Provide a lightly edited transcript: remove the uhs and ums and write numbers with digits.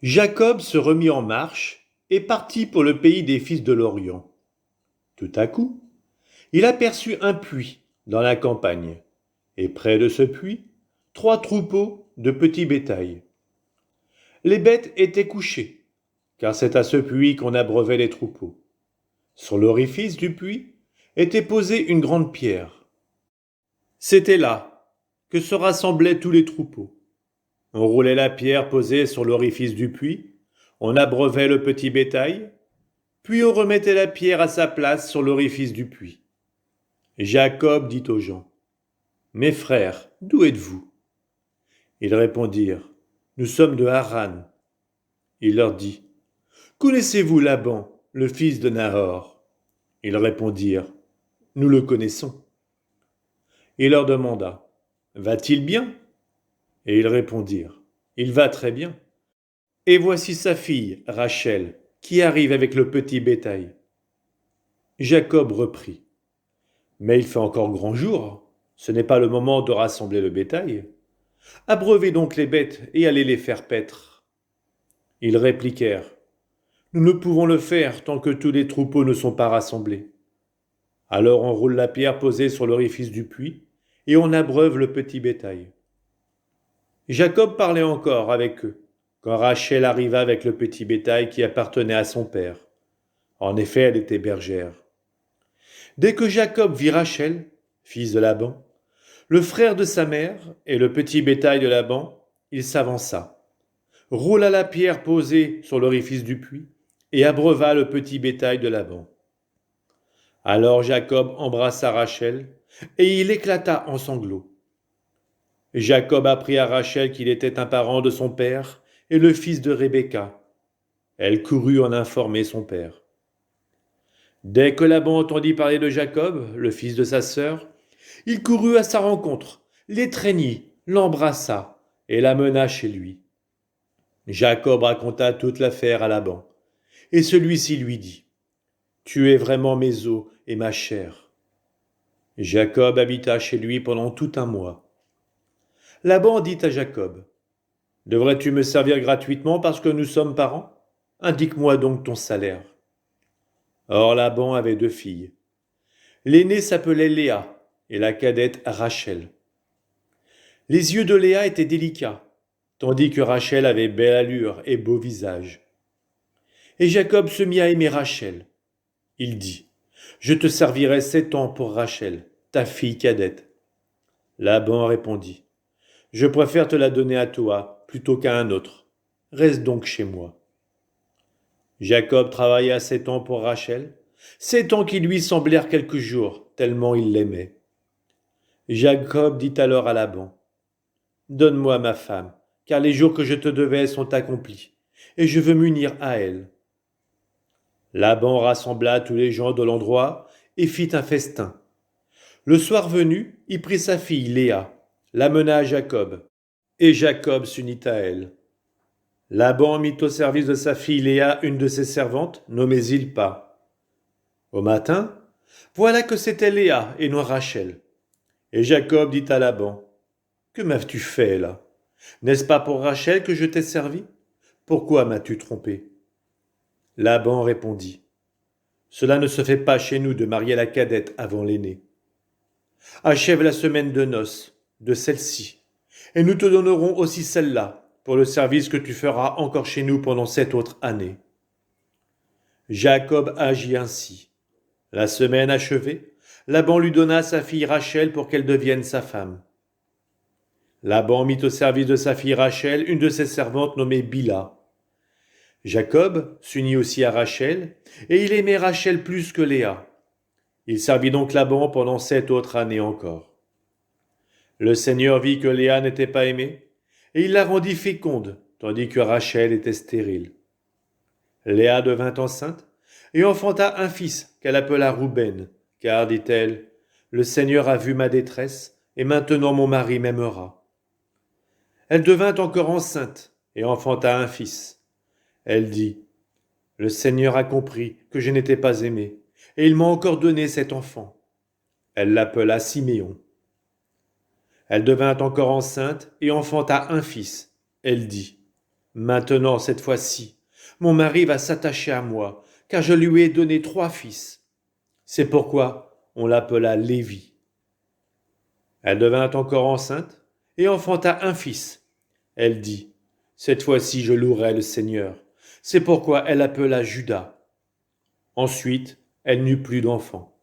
Jacob se remit en marche et partit pour le pays des fils de l'Orient. Tout à coup, il aperçut un puits dans la campagne, et près de ce puits, 3 troupeaux de petits bétail. Les bêtes étaient couchées, car c'est à ce puits qu'on abreuvait les troupeaux. Sur l'orifice du puits était posée une grande pierre. C'était là que se rassemblaient tous les troupeaux. On roulait la pierre posée sur l'orifice du puits, on abreuvait le petit bétail, puis on remettait la pierre à sa place sur l'orifice du puits. Jacob dit aux gens, « Mes frères, d'où êtes-vous » Ils répondirent, « Nous sommes de Haran. » Il leur dit, « Connaissez-vous Laban, le fils de Nahor » Ils répondirent, « Nous le connaissons. » Il leur demanda, « Va-t-il bien » Et ils répondirent, « Il va très bien. » Et voici sa fille, Rachel, qui arrive avec le petit bétail. Jacob reprit, « Mais il fait encore grand jour, ce n'est pas le moment de rassembler le bétail. Abreuvez donc les bêtes et allez les faire paître. » Ils répliquèrent, « Nous ne pouvons le faire tant que tous les troupeaux ne sont pas rassemblés. » Alors on roule la pierre posée sur l'orifice du puits et on abreuve le petit bétail. Jacob parlait encore avec eux, quand Rachel arriva avec le petit bétail qui appartenait à son père. En effet, elle était bergère. Dès que Jacob vit Rachel, fils de Laban, le frère de sa mère et le petit bétail de Laban, il s'avança, roula la pierre posée sur l'orifice du puits et abreuva le petit bétail de Laban. Alors Jacob embrassa Rachel et il éclata en sanglots. Jacob apprit à Rachel qu'il était un parent de son père et le fils de Rebecca. Elle courut en informer son père. Dès que Laban entendit parler de Jacob, le fils de sa sœur, il courut à sa rencontre, l'étreignit, l'embrassa et l'amena chez lui. Jacob raconta toute l'affaire à Laban, et celui-ci lui dit, « Tu es vraiment mes os et ma chair. » Jacob habita chez lui pendant tout un mois. Laban dit à Jacob, « Devrais-tu me servir gratuitement parce que nous sommes parents ? Indique-moi donc ton salaire. » Or Laban avait 2 filles. L'aînée s'appelait Léa et la cadette Rachel. Les yeux de Léa étaient délicats, tandis que Rachel avait belle allure et beau visage. Et Jacob se mit à aimer Rachel. Il dit, « Je te servirai 7 ans pour Rachel, ta fille cadette. » Laban répondit, « Je préfère te la donner à toi plutôt qu'à un autre. Reste donc chez moi. » Jacob travailla 7 ans pour Rachel, 7 ans qui lui semblèrent quelques jours, tellement il l'aimait. Jacob dit alors à Laban, « Donne-moi ma femme, car les jours que je te devais sont accomplis, et je veux m'unir à elle. » Laban rassembla tous les gens de l'endroit et fit un festin. Le soir venu, il prit sa fille Léa, l'amena à Jacob, et Jacob s'unit à elle. Laban mit au service de sa fille Léa une de ses servantes, nommée Zilpa. Au matin, voilà que c'était Léa et non Rachel. Et Jacob dit à Laban, « Que m'as-tu fait là ? N'est-ce pas pour Rachel que je t'ai servi ? Pourquoi m'as-tu trompé ?» Laban répondit, « Cela ne se fait pas chez nous de marier la cadette avant l'aînée. Achève la semaine de noces de celle-ci, et nous te donnerons aussi celle-là pour le service que tu feras encore chez nous pendant 7 autres années. » Jacob agit ainsi. La semaine achevée, Laban lui donna sa fille Rachel pour qu'elle devienne sa femme. Laban mit au service de sa fille Rachel une de ses servantes nommée Bila. Jacob s'unit aussi à Rachel, et il aimait Rachel plus que Léa. Il servit donc Laban pendant 7 autres années encore. Le Seigneur vit que Léa n'était pas aimée, et il la rendit féconde, tandis que Rachel était stérile. Léa devint enceinte, et enfanta un fils qu'elle appela Rouben, car, dit-elle, « Le Seigneur a vu ma détresse, et maintenant mon mari m'aimera. » Elle devint encore enceinte, et enfanta un fils. Elle dit, « Le Seigneur a compris que je n'étais pas aimée, et il m'a encore donné cet enfant. » Elle l'appela Siméon. Elle devint encore enceinte et enfanta un fils. Elle dit, Maintenant, cette fois-ci, mon mari va s'attacher à moi, car je lui ai donné 3 fils. C'est pourquoi on l'appela Lévi. Elle devint encore enceinte et enfanta un fils. Elle dit, cette fois-ci je louerai le Seigneur. C'est pourquoi elle appela Judas. Ensuite, elle n'eut plus d'enfants.